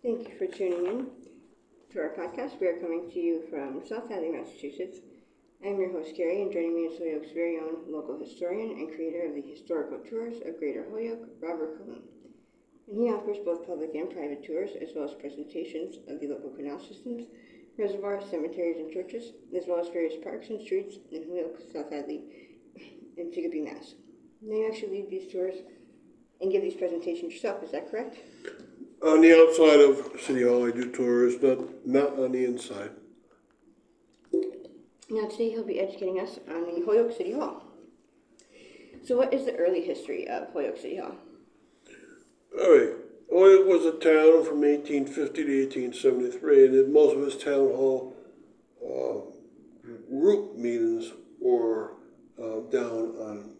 Thank you for tuning in to our podcast. We are coming to you from South Hadley, Massachusetts. I'm your host, Gary, and joining me is Holyoke's very own local historian and creator of the historical tours of Greater Holyoke, Robert Cullen. And he offers both public and private tours, as well as presentations of the local canal systems, reservoirs, cemeteries, and churches, as well as various parks and streets in Holyoke, South Hadley, and Chicopee, Mass. Now you actually lead these tours and give these presentations yourself, is that correct? On the outside of City Hall, I do tours, not on the inside. Now today he'll be educating us on the Holyoke City Hall. So what is the early history of Holyoke City Hall? All right. Holyoke was a town from 1850 to 1873, and most of its town hall group meetings were down on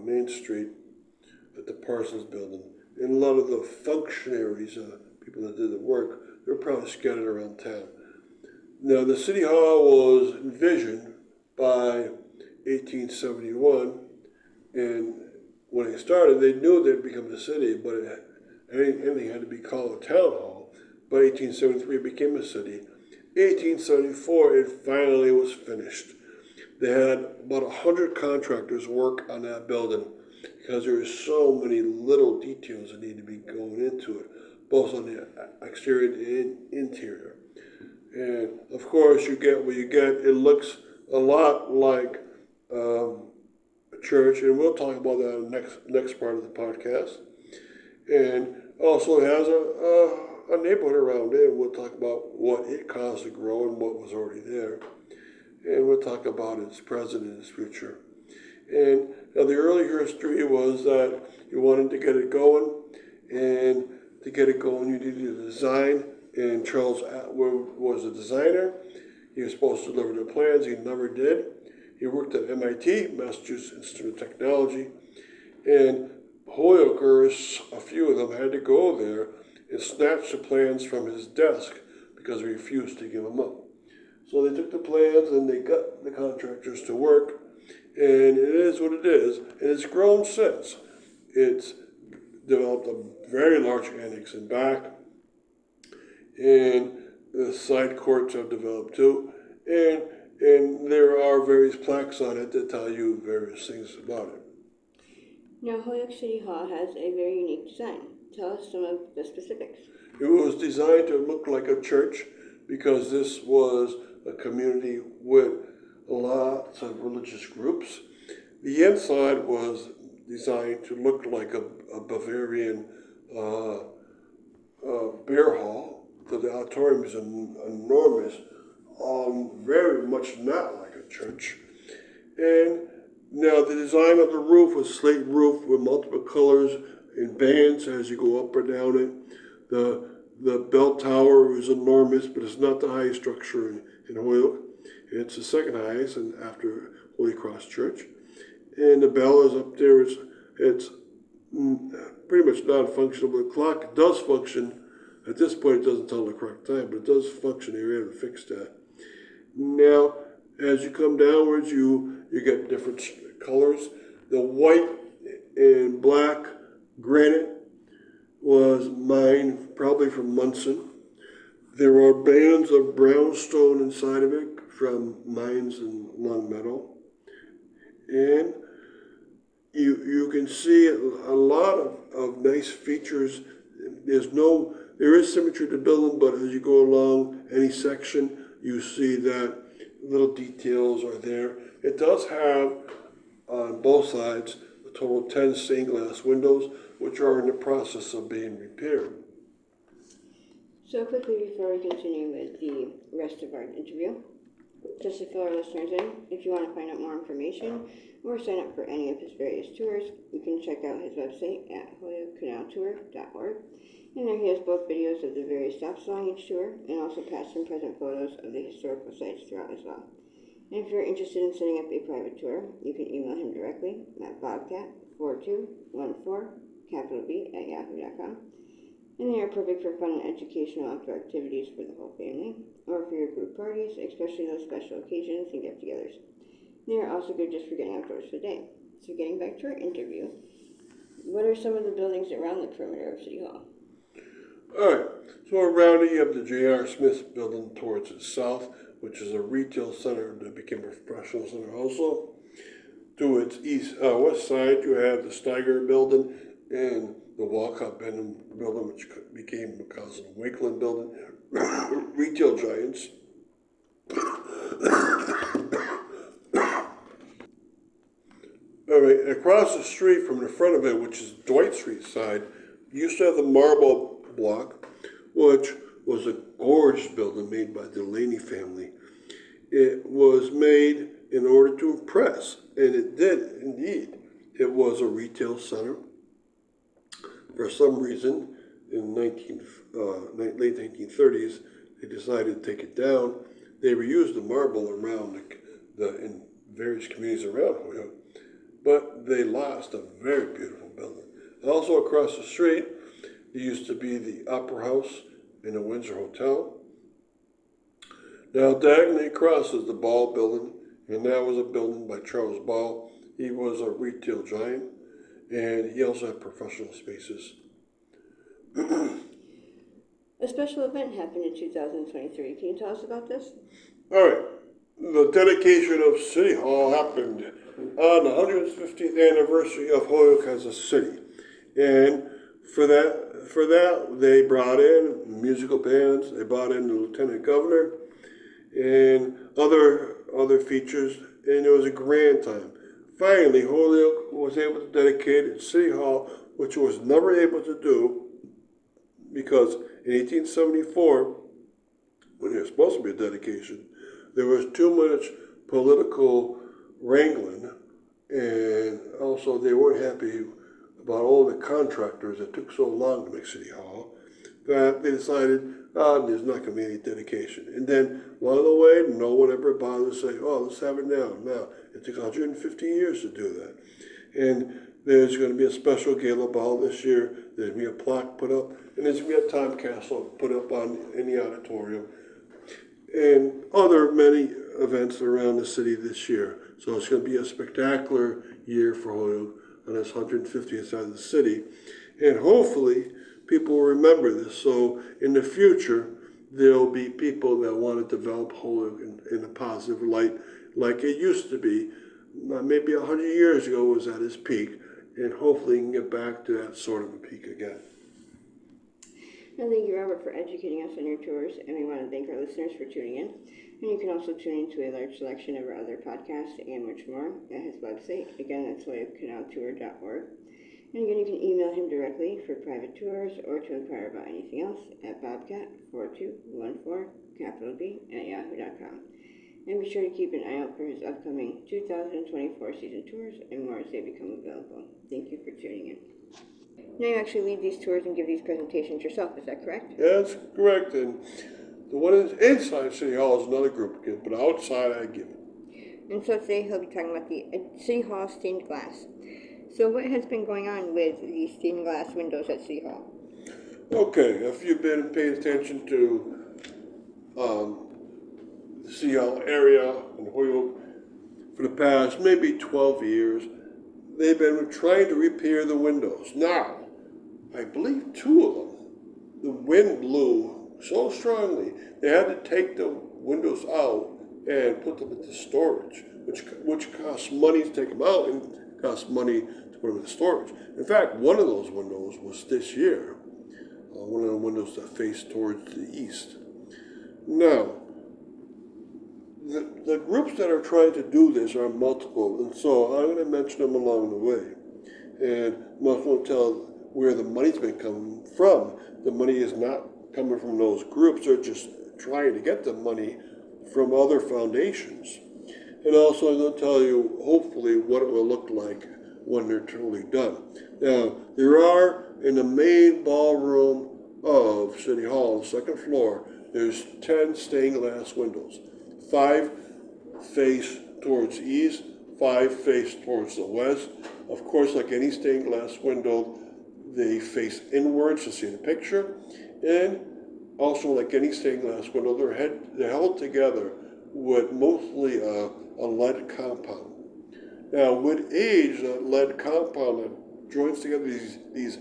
Main Street at the Parsons Building. And a lot of the functionaries, people that did the work, they were probably scattered around town. Now, the City Hall was envisioned by 1871, and when it started, they knew they'd become a city, but anything had to be called a town hall. By 1873, it became a city. 1874, it finally was finished. They had about 100 contractors work on that building because there were so many little details that need to be going into it, both on the exterior and interior. And of course, you get what you get. It looks a lot like a church, and we'll talk about that in the next part of the podcast. And also it has a neighborhood around it, and we'll talk about what it caused to grow and what was already there. And we'll talk about its present and its future. And now the early history was that you wanted to get it going, and to get it going, you needed a design. And Charles Atwood was a designer. He was supposed to deliver the plans. He never did. He worked at MIT, Massachusetts Institute of Technology, and Hoyokers, a few of them, had to go there and snatch the plans from his desk because he refused to give them up. So they took the plans and they got the contractors to work, and it is what it is, and it's grown since. It's developed a very large annex in back, and the side courts have developed too, and there are various plaques on it that tell you various things about it. Now Holyoke City Hall has a very unique design. Tell us some of the specifics. It was designed to look like a church because this was a community with lots of religious groups. The inside was designed to look like a Bavarian beer hall. So the auditorium is enormous, very much not like a church. And now the design of the roof was slate roof with multiple colors and bands as you go up or down it. The bell tower was enormous, but it's not the highest structure in Holyoke. It's the second highest, and after Holy Cross Church. And the bell is up there. It's pretty much non-functional, but the clock does function. At this point, it doesn't tell the correct time, but it does function. You haven't fixed that. Now, as you come downwards, you get different colors. The white and black granite was mined probably from Munson. There are bands of brownstone inside of it from mines in Longmeadow. And you can see a lot of nice features. There is symmetry to the building, but as you go along any section, you see that little details are there. It does have, on both sides, a total of 10 stained glass windows, which are in the process of being repaired. So quickly before we continue with the rest of our interview, just to fill our listeners in, if you want to find out more information or sign up for any of his various tours, you can check out his website at holyokecanaltour.org. And there he has both videos of the various stops along each tour and also past and present photos of the historical sites throughout as well. And if you're interested in setting up a private tour, you can email him directly at bobcat4214 @yahoo.com. And they are perfect for fun and educational outdoor activities for the whole family, or for your group parties, especially those special occasions and get-togethers. They are also good just for getting outdoors for the day. So getting back to our interview, what are some of the buildings around the perimeter of City Hall? All right, So around it, you have the J.R. Smith building towards the south, which is a retail center that became a professional center also. To its west side, you have the Steiger building and the Walcott Benham building, which became because of the Wakeland building, retail giants. All right, across the street from the front of it, which is Dwight Street side, you used to have the Marble Block, which was a gorgeous building made by the Delaney family. It was made in order to impress, and it did indeed. It was a retail center. For some reason, in late 1930s, they decided to take it down. They reused the marble around in various communities around Holyoke, but they lost a very beautiful building. Also across the street, there used to be the Opera House and the Windsor Hotel. Now diagonally across is the Ball building, and that was a building by Charles Ball. He was a retail giant, and he also had professional spaces. A special event happened in 2023. Can you tell us about this? All right. The dedication of City Hall happened on the 150th anniversary of Holyoke as a city. And for that, they brought in musical bands, they brought in the lieutenant governor, and other features, and it was a grand time. Finally, Holyoke was able to dedicate its City Hall, which it was never able to do because in 1874, when there was supposed to be a dedication, there was too much political wrangling, and also they weren't happy about all the contractors that took so long to make City Hall that they decided, there's not going to be any dedication. And then along the way, no one ever bothered to say, let's have it now. Now, it took 150 years to do that. And there's going to be a special gala ball this year. There's going to be a plaque put up, and there's going to be a time capsule put up in the auditorium, and many events around the city this year. So it's going to be a spectacular year for Holyoke on its 150th side of the city, and hopefully people will remember this. So in the future, there'll be people that want to develop Holyoke in a positive light, like it used to be. Maybe 100 years ago was at its peak, and hopefully you can get back to that sort of a peak again. And thank you, Robert, for educating us on your tours, and we want to thank our listeners for tuning in. And you can also tune into a large selection of our other podcasts and much more at his website. Again, that's holyokecanaltour.org. And again, you can email him directly for private tours or to inquire about anything else at bobcat4214, and be sure to keep an eye out for his upcoming 2024 season tours and more as they become available. Thank you for tuning in. Now you actually lead these tours and give these presentations yourself, is that correct? Yeah, that's correct. And the one inside City Hall is another group of kids, but outside I give it. And so today he'll be talking about the City Hall stained glass. So what has been going on with the stained glass windows at City Hall? Okay, if you've been paying attention to the City Hall area in Holyoke for the past maybe 12 years, they've been trying to repair the windows. Now, I believe 2 of them, the wind blew so strongly, they had to take the windows out and put them into storage, which costs money to take them out and costs money to put them into storage. In fact, one of those windows was this year, one of the windows that faced towards the east. Now, the groups that are trying to do this are multiple, and so I'm going to mention them along the way. And I'm also going to tell where the money's been coming from. The money is not coming from those groups, they're just trying to get the money from other foundations. And also I'm going to tell you, hopefully, what it will look like when they're totally done. Now, there are, in the main ballroom of City Hall, on the second floor, there's 10 stained glass windows. 5 face towards the east, 5 face towards the west. Of course, like any stained glass window, they face inwards to see the picture. And also, like any stained glass window, they're held together with mostly a lead compound. Now, with age, that lead compound that joins together these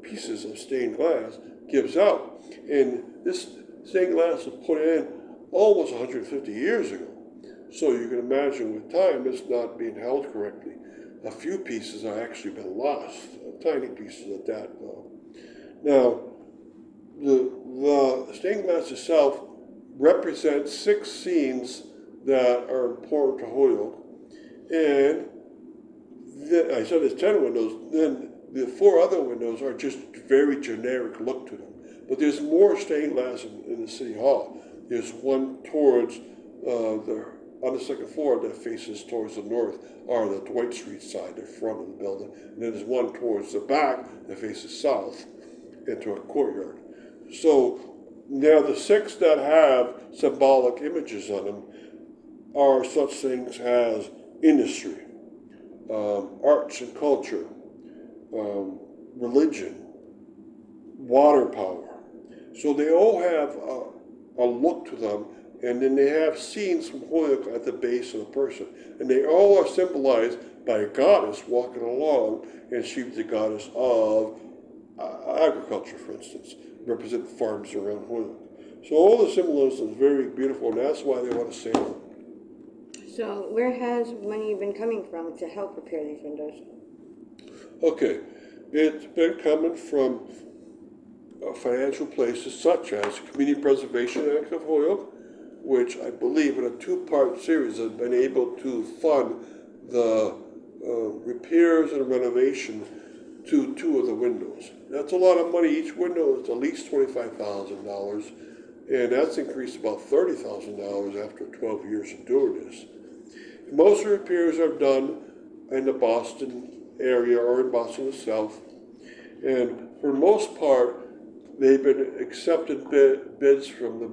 pieces of stained glass gives out. And this stained glass was put in almost 150 years ago. So you can imagine with time it's not being held correctly. A few pieces have actually been lost, tiny pieces at that though. Now, the stained glass itself represents 6 scenes that are important to Holyoke. And I said there's 10 windows, then the 4 other windows are just very generic look to them. But there's more stained glass in the City Hall. There's one towards on the second floor that faces towards the north, or the Dwight Street side, the front of the building. And then there's one towards the back that faces south into a courtyard. So now the 6 that have symbolic images on them are such things as industry, arts and culture, religion, water power. So they all have a look to them, and then they have scenes from Holyoke at the base of the person. And they all are symbolized by a goddess walking along, and she's the goddess of agriculture, for instance, represent farms around Holyoke. So all the symbolism is very beautiful, and that's why they want to save them. So where has money been coming from to help repair these windows? Okay, it's been coming from financial places such as Community Preservation Act of Holyoke, which I believe in a 2-part series has been able to fund the repairs and renovation to 2 of the windows. That's a lot of money. Each window is at least $25,000, and that's increased about $30,000 after 12 years of doing this. Most repairs are done in the Boston area or in Boston itself, and for the most part, they've been accepted bids from the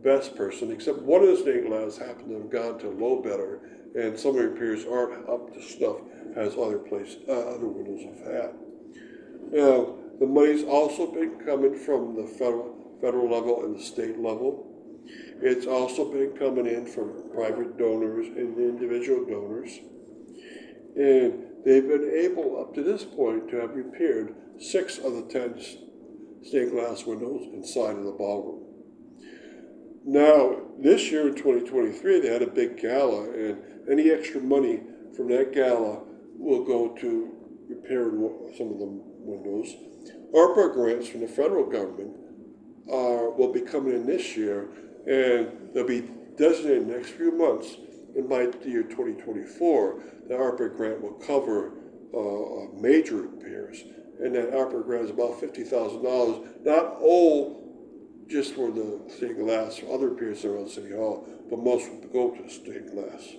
best person, except one of the stained glass happened to have gone to a low bidder, and some of the repairs aren't up to snuff as other windows have had. Now, the money's also been coming from the federal level and the state level. It's also been coming in from private donors and individual donors. And they've been able, up to this point, to have repaired 6 of the 10 stained glass windows inside of the ballroom. Now, this year in 2023, they had a big gala, and any extra money from that gala will go to repairing some of the windows. ARPA grants from the federal government will be coming in this year, and they'll be designated in the next few months. And by the year 2024, the ARPA grant will cover major repairs, and that ARPA grant is about $50,000, not all just for the stained glass or other repairs around City Hall, but most will go to stained glass.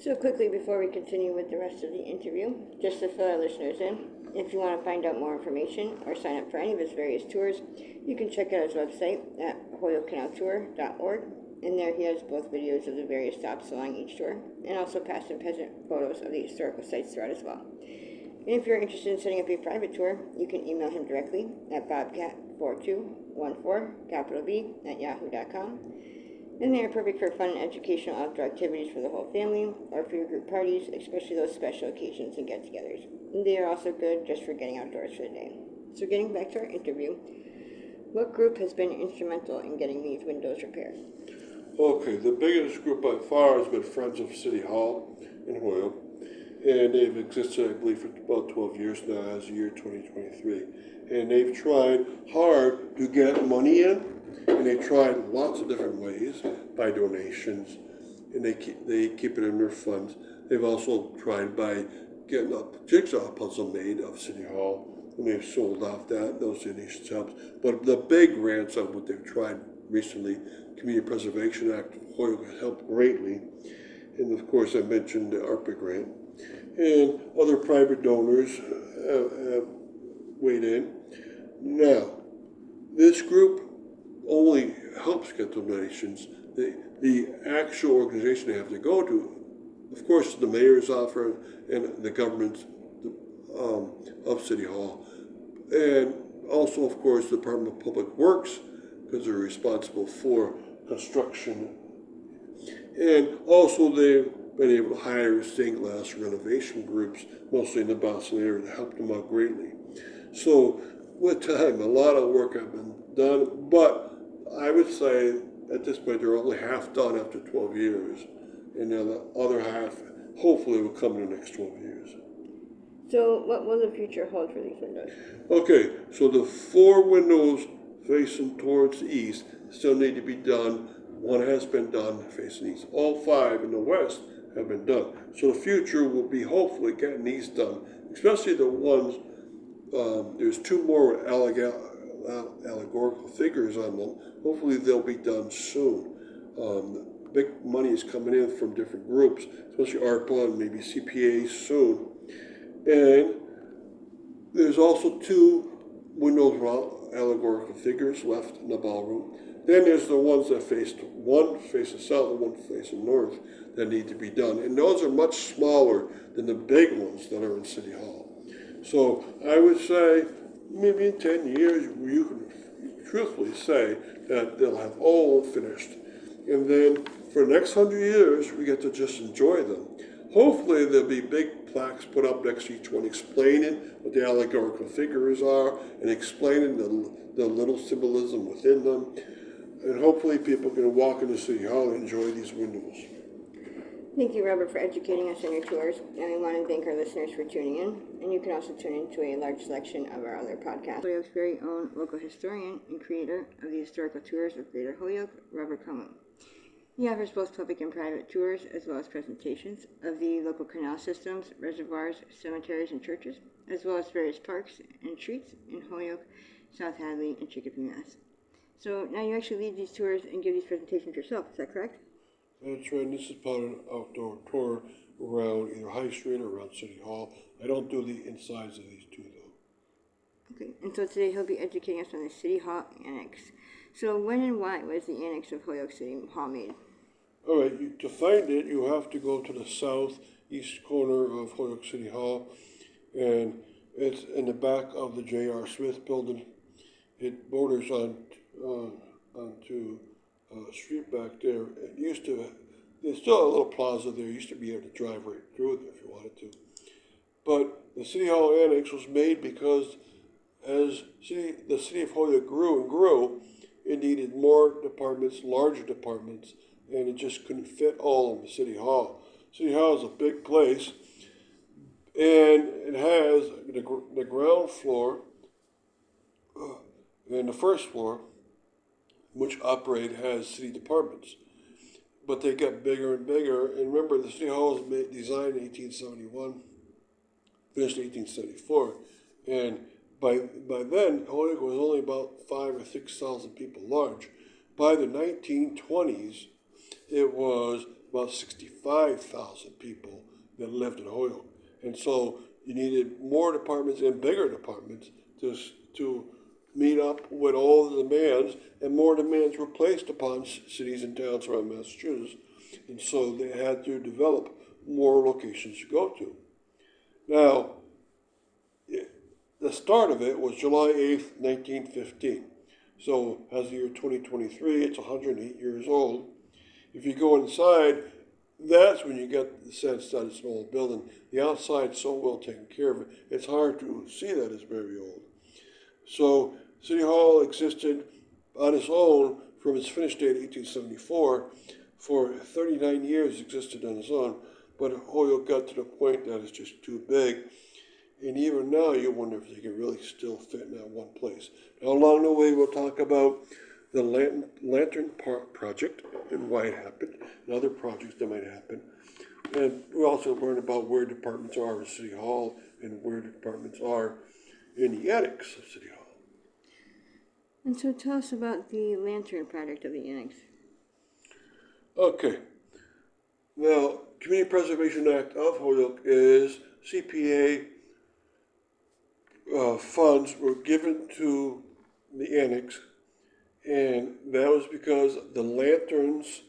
So quickly, before we continue with the rest of the interview, just to fill our listeners in, if you want to find out more information or sign up for any of his various tours, you can check out his website at holyokecanaltour.org. And there he has both videos of the various stops along each tour, and also past and present photos of the historical sites throughout as well. And if you're interested in setting up a private tour, you can email him directly at bobcat4214, And they are perfect for fun and educational outdoor activities for the whole family, or for your group parties, especially those special occasions and get-togethers. And they are also good just for getting outdoors for the day. So getting back to our interview, what group has been instrumental in getting these windows repaired? Okay, the biggest group by far has been Friends of City Hall in Holyoke, and they've existed, I believe, for about 12 years now, as the year 2023. And they've tried hard to get money in, and they've tried lots of different ways by donations, and they keep it in their funds. They've also tried by getting a jigsaw puzzle made of City Hall, and they've sold off those donations helps. But the big grants of what they've tried recently, Community Preservation Act of Holyoke has helped greatly, and of course I mentioned the ARPA grant, and other private donors have weighed in. Now, this group only helps get donations. The actual organization they have to go to, of course, the mayor's office and the government of City Hall, and also, of course, the Department of Public Works, because they're responsible for construction. And also they've been able to hire stained glass renovation groups, mostly in the Boston area, to help them out greatly. So with time, a lot of work has been done, but I would say at this point they're only half done after 12 years, and then the other half hopefully will come in the next 12 years. So what will the future hold for these windows? Okay, so the 4 windows facing towards the east still need to be done. One has been done facing east. All 5 in the west have been done. So the future will be hopefully getting these done, especially the ones, there's 2 more allegorical figures on them. Hopefully they'll be done soon. Big money is coming in from different groups, especially ARPA and maybe CPA soon. And there's also 2 windows with allegorical figures left in the ballroom. Then there's the ones that one facing south and one facing north that need to be done. And those are much smaller than the big ones that are in City Hall. So I would say maybe in 10 years you can truthfully say that they'll have all finished. And then for the next 100 years we get to just enjoy them. Hopefully there'll be big plaques put up next to each one explaining what the allegorical figures are and explaining the little symbolism within them. And hopefully people can walk into City Hall and enjoy these windows. Thank you, Robert, for educating us on your tours, and we want to thank our listeners for tuning in. And you can also tune in to a large selection of our other podcasts. Holyoke's very own local historian and creator of the historical tours of Greater Holyoke, Robert Cohen. He offers both public and private tours, as well as presentations of the local canal systems, reservoirs, cemeteries, and churches, as well as various parks and streets in Holyoke, South Hadley, and Chicopee, Mass. So now you actually lead these tours and give these presentations yourself, is that correct? That's right. This is part of an outdoor tour around either High Street or around City Hall. I don't do the insides of these 2, though. Okay, and so today he'll be educating us on the City Hall Annex. So when and why was the Annex of Holyoke City Hall made? All right, to find it, you have to go to the southeast corner of Holyoke City Hall, and it's in the back of the J.R. Smith building. It borders onto a street back there. There's still a little plaza there. You used to be able to drive right through it if you wanted to. But the City Hall Annex was made because as the city of Holyoke grew and grew, it needed more departments, larger departments, and it just couldn't fit all in the City Hall. City Hall is a big place, and it has the ground floor and the first floor, which has city departments. But they got bigger and bigger, and remember the City Hall was designed in 1871, finished in 1874, and by then Holyoke was only about 5,000 or 6,000 people large. By the 1920s, it was about 65,000 people that lived in Holyoke. And so you needed more departments and bigger departments to meet up with all the demands, and more demands were placed upon cities and towns around Massachusetts. And so they had to develop more locations to go to. Now, the start of it was July 8th, 1915. So as the year 2023, it's 108 years old. If you go inside, that's when you get the sense that it's an old building. The outside's so well taken care of, it's hard to see that it's very old. So City Hall existed on its own from its finish date, 1874. For 39 years existed on its own, but Holyoke got to the point that it's just too big. And even now, you wonder if they can really still fit in that one place. Now, along the way, we'll talk about the Lantern Park project and why it happened, and other projects that might happen. And we also learn about where departments are in City Hall and where departments are in the annex of City Hall. And so tell us about the Lantern project of the Annex. Okay. Now, Community Preservation Act of Holyoke is CPA funds were given to the annex, and that was because the lanterns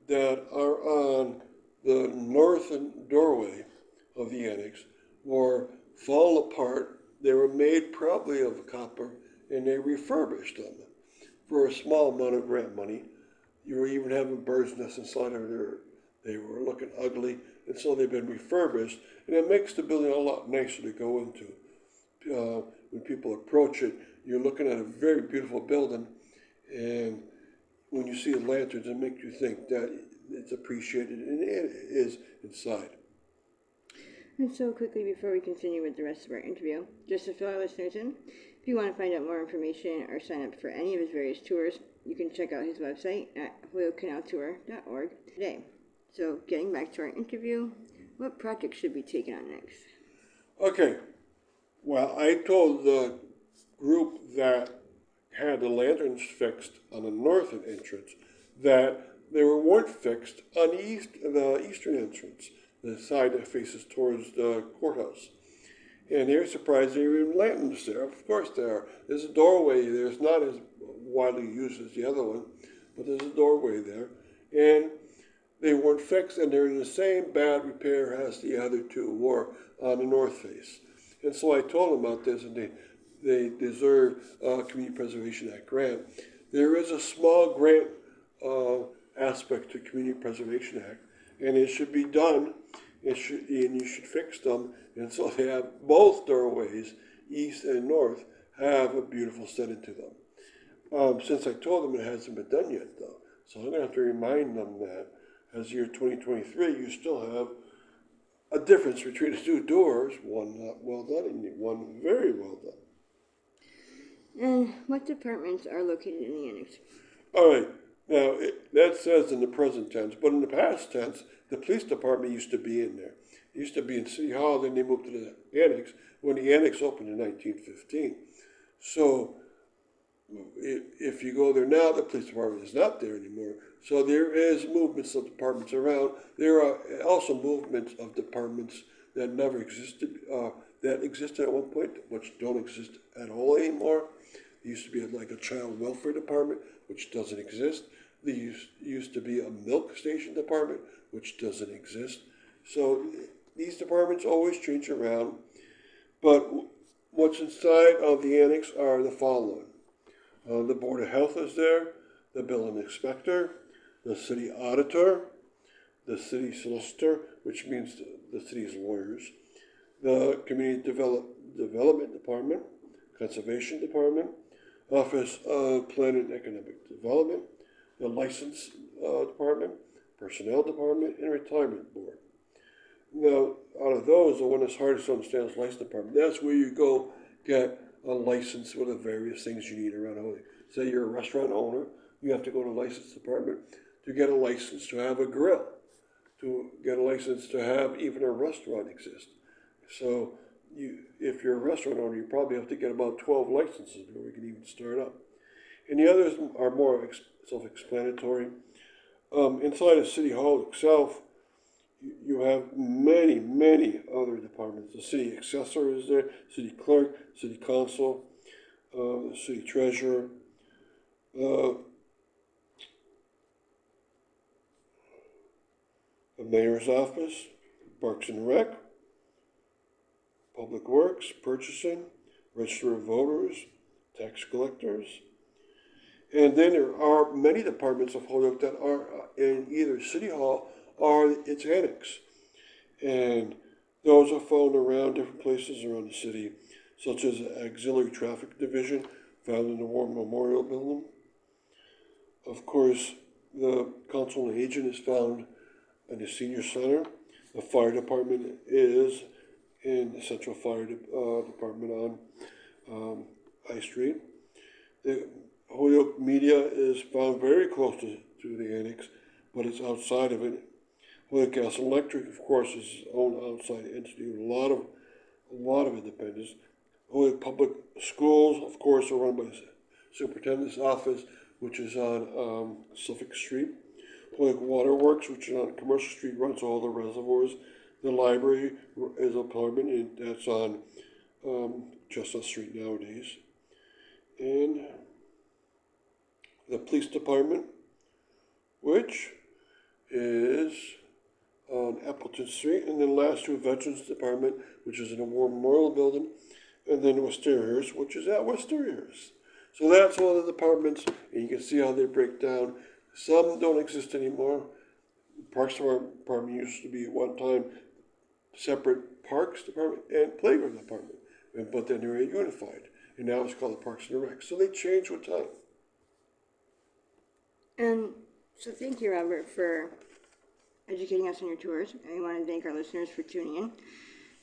that are on the northern doorway of the annex were falling apart. They were made probably of copper, and they refurbished them for a small amount of grant money. You were even having birds' nests inside of there. They were looking ugly, and so they've been refurbished, and it makes the building a lot nicer to go into. When people approach it, you're looking at a very beautiful building, and when you see the lanterns, it makes you think that it's appreciated, and it is inside. And so quickly before we continue with the rest of our interview, just to fill our listeners in, if you want to find out more information or sign up for any of his various tours, you can check out his website at holyokecanaltour.org today. So getting back to our interview, what project should be taken on next? Okay, well, I told the group that had the lanterns fixed on the northern entrance that they weren't fixed on the eastern entrance, the side that faces towards the courthouse. And they're surprised there are even lanterns there. Of course there are. There's a doorway there. It's not as widely used as the other one, but there's a doorway there. And they weren't fixed, and they're in the same bad repair as the other two were on the north face. And so I told them about this, and they deserve a Community Preservation Act grant. There is a small grant aspect to Community Preservation Act, and it should be done. And you should fix them, and so they have both doorways, east and north, have a beautiful setting to them. Since I told them it hasn't been done yet, though, so I'm going to have to remind them that as year 2023, you still have a difference between the two doors, one not well done and one very well done. And what departments are located in the annex? All right, now that says in the present tense, but in the past tense, the police department used to be in there. It used to be in City Hall, then they moved to the annex when the annex opened in 1915. So if you go there now, the police department is not there anymore. So there is movements of departments around. There are also movements of departments that never existed, that existed at one point, which don't exist at all anymore. There used to be like a child welfare department, which doesn't exist. There used to be a milk station department, which doesn't exist. So these departments always change around. But what's inside of the annex are the following. The Board of Health is there, the building inspector, the city auditor, the city solicitor, which means the city's lawyers, the community development department, conservation department, office of planning and economic development, the license department, personnel department, and retirement board. Now, out of those, the one that's hardest to understand is license department. That's where you go get a license with the various things you need around Holyoke. Say you're a restaurant owner, you have to go to the license department to get a license to have a grill, to get a license to have even a restaurant exist. So if you're a restaurant owner, you probably have to get about 12 licenses before you can even start up. And the others are more self-explanatory. Inside of City Hall itself, you have many, many other departments. The city assessor is there, city clerk, city council, the city treasurer, the mayor's office, Parks and Rec, Public Works, Purchasing, Register of Voters, tax collectors. And then there are many departments of Holyoke that are in either City Hall or its annex. And those are found around different places around the city, such as the Auxiliary Traffic Division, found in the War Memorial Building. Of course, the Council on Aging is found in the Senior Center. The Fire Department is in the Central Fire Department on High Street. The Holyoke Media is found very close to the annex, but it's outside of it. Holyoke Gas and Electric, of course, is its own outside entity with a lot of independence. Holyoke Public Schools, of course, are run by the Superintendent's Office, which is on Suffolk Street. Holyoke Water Works, which is on Commercial Street, runs all the reservoirs. The library is a department, and that's on Chestnut Street nowadays. And the Police Department, which is on Appleton Street, and then last to Veterans Department, which is in the War Memorial Building, and then Westaria's, which is at Westaria's. So that's all the departments, and you can see how they break down. Some don't exist anymore. Parks Department used to be at one time separate Parks Department and Playground Department, but then they were unified. and now it's called the Parks and Rec. So they change with time. And so thank you, Robert, for educating us on your tours. And we want to thank our listeners for tuning in.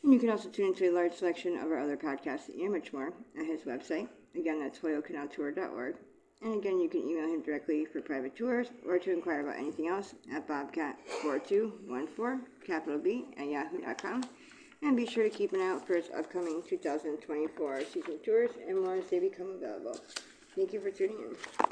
And you can also tune into a large selection of our other podcasts and much more at his website. Again, that's holyokecanaltour.org. And again, you can email him directly for private tours or to inquire about anything else at bobcat4214, capital B, at yahoo.com. And be sure to keep an eye out for his upcoming 2024 season tours and more as they become available. Thank you for tuning in.